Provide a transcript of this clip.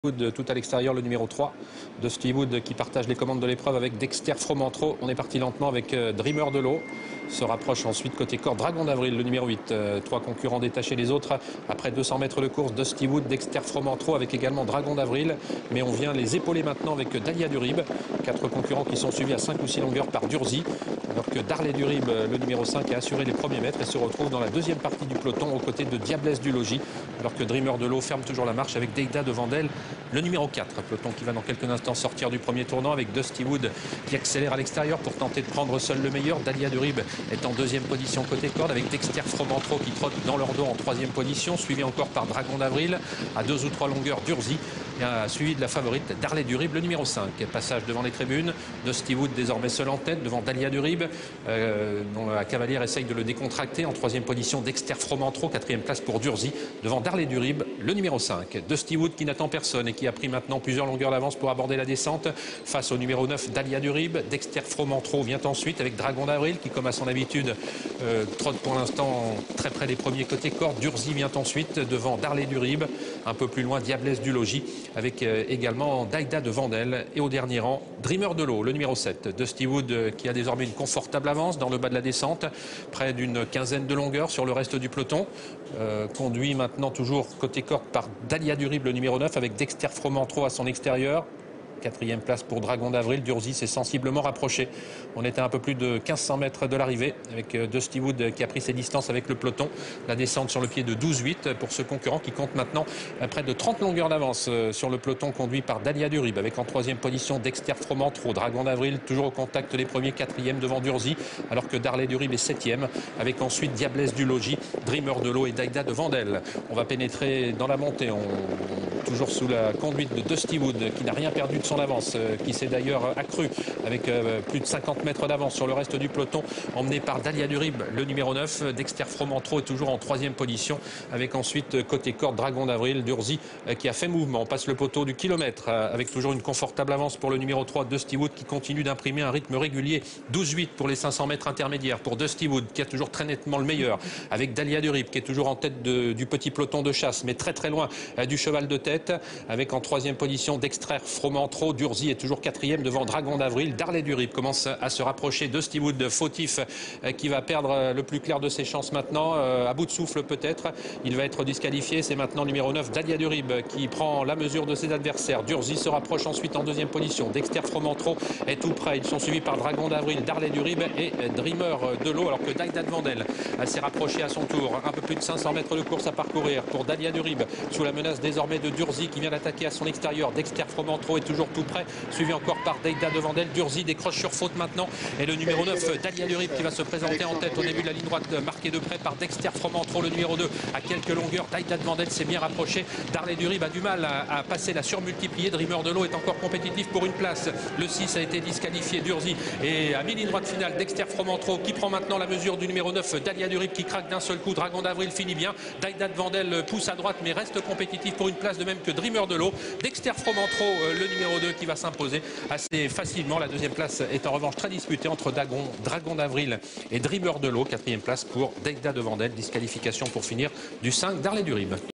Wood tout à l'extérieur, le numéro 3 de Steve Wood qui partage les commandes de l'épreuve avec Dexter Fromentro. On est parti lentement avec Dreamer de l'eau. Se rapproche ensuite côté corps Dragon d'Avril, le numéro 8. Trois concurrents détachés les autres. Après 200 mètres de course de Steve Wood, Dexter Fromentro avec également Dragon d'Avril. Mais on vient les épauler maintenant avec Dahlia Durib. Quatre concurrents qui sont suivis à 5 ou 6 longueurs par Durzi. Alors que Darley Durib, le numéro 5, a assuré les premiers mètres et se retrouve dans la deuxième partie du peloton aux côtés de Diablesse du Logis. Alors que Dreamer de l'eau ferme toujours la marche avec Deida devant d'elle, le numéro 4. Peloton qui va dans quelques instants sortir du premier tournant avec Dusty Wood qui accélère à l'extérieur pour tenter de prendre seul le meilleur. Dahlia Durib est en deuxième position côté corde avec Dexter Fromentro qui trotte dans leur dos en troisième position, suivi encore par Dragon d'Avril à 2 ou 3 longueurs Durzi. Suivi de la favorite Darley Durib, le numéro 5. Passage devant les tribunes. Dusty Wood désormais seul en tête devant Dahlia Durib, dont la cavalière essaye de le décontracter. En troisième position Dexter Fromentro, quatrième place pour Durzi, devant Darley Durib, le numéro 5. Dusty Wood qui n'attend personne et qui a pris maintenant plusieurs longueurs d'avance pour aborder la descente face au numéro 9 Dahlia Durib. Dexter Fromentro vient ensuite avec Dragon d'Avril qui, comme à son habitude, trotte pour l'instant très près des premiers côté corps. Durzi vient ensuite devant Darley Durib, un peu plus loin Diablesse du Logis avec également Daïda de Vandel et au dernier rang Dreamer de l'eau, le numéro 7. Dusty Wood qui a désormais une confortable avance dans le bas de la descente, près d'une quinzaine de longueurs sur le reste du peloton, conduit maintenant toujours côté corde par Dahlia Durib, le numéro 9, avec Dexter Fromentro à son extérieur. Quatrième place pour Dragon d'Avril. Durzi s'est sensiblement rapproché. On était à un peu plus de 1500 mètres de l'arrivée avec Dusty Wood qui a pris ses distances avec le peloton. La descente sur le pied de 12,8 pour ce concurrent qui compte maintenant près de 30 longueurs d'avance sur le peloton conduit par Dahlia Durib avec en troisième position Dexter Fromentro. Dragon d'Avril toujours au contact des premiers, quatrième devant Durzi, alors que Darley Durib est septième avec ensuite Diablesse du Logis, Dreamer de l'eau et Daïda de Vandel. On va pénétrer dans la montée. Toujours sous la conduite de Dusty Wood qui n'a rien perdu de son avance, qui s'est d'ailleurs accru avec plus de 50 mètres d'avance sur le reste du peloton, emmené par Dahlia Durib, le numéro 9. Dexter Fromentro est toujours en troisième position avec ensuite côté corde Dragon d'Avril, Durzi qui a fait mouvement. On passe le poteau du kilomètre avec toujours une confortable avance pour le numéro 3 Dusty Wood qui continue d'imprimer un rythme régulier. 12,8 pour les 500 mètres intermédiaires pour Dusty Wood qui a toujours très nettement le meilleur, avec Dahlia Durib qui est toujours en tête du petit peloton de chasse mais très loin du cheval de tête, avec en troisième position Dexter Fromentro. Durzi est toujours quatrième devant Dragon d'Avril. Darley Durib commence à se rapprocher de Steve Wood, fautif, qui va perdre le plus clair de ses chances maintenant, à bout de souffle peut-être. Il va être disqualifié. C'est maintenant numéro 9 Dahlia Durib qui prend la mesure de ses adversaires. Durzi se rapproche ensuite en deuxième position. Dexter Fromentro est tout près. Ils sont suivis par Dragon d'Avril, Darley Durib et Dreamer de l'eau, alors que Daïda de Vandel s'est rapproché à son tour. Un peu plus de 500 mètres de course à parcourir pour Dahlia Durib, sous la menace désormais de Durzi qui vient d'attaquer à son extérieur. Dexter Fromentro est toujours tout près, suivi encore par Daïda de Vandel. Durzi décroche sur faute maintenant et le numéro 9 Dahlia Durib qui va se présenter en tête au début de la ligne droite, marqué de près par Dexter Fromentro, le numéro 2 à quelques longueurs. Daïda de Vandel s'est bien rapproché. Darley Durib a du mal à passer la surmultipliée. Dreamer de l'eau est encore compétitif pour une place. Le 6 a été disqualifié. Durzi et à mi-ligne droite finale Dexter Fromentro qui prend maintenant la mesure du numéro 9 Dahlia Durib qui craque d'un seul coup. Dragon d'Avril finit bien. Daïda de Vandel pousse à droite mais reste compétitif pour une place, de même que Dreamer de l'eau. Dexter Fromentro, le numéro 2 qui va s'imposer assez facilement. La deuxième place est en revanche très disputée entre Dragon d'Avril et Dreamer de l'eau. Quatrième place pour Daïda de Vandel. Disqualification pour finir du 5 Darley Durib.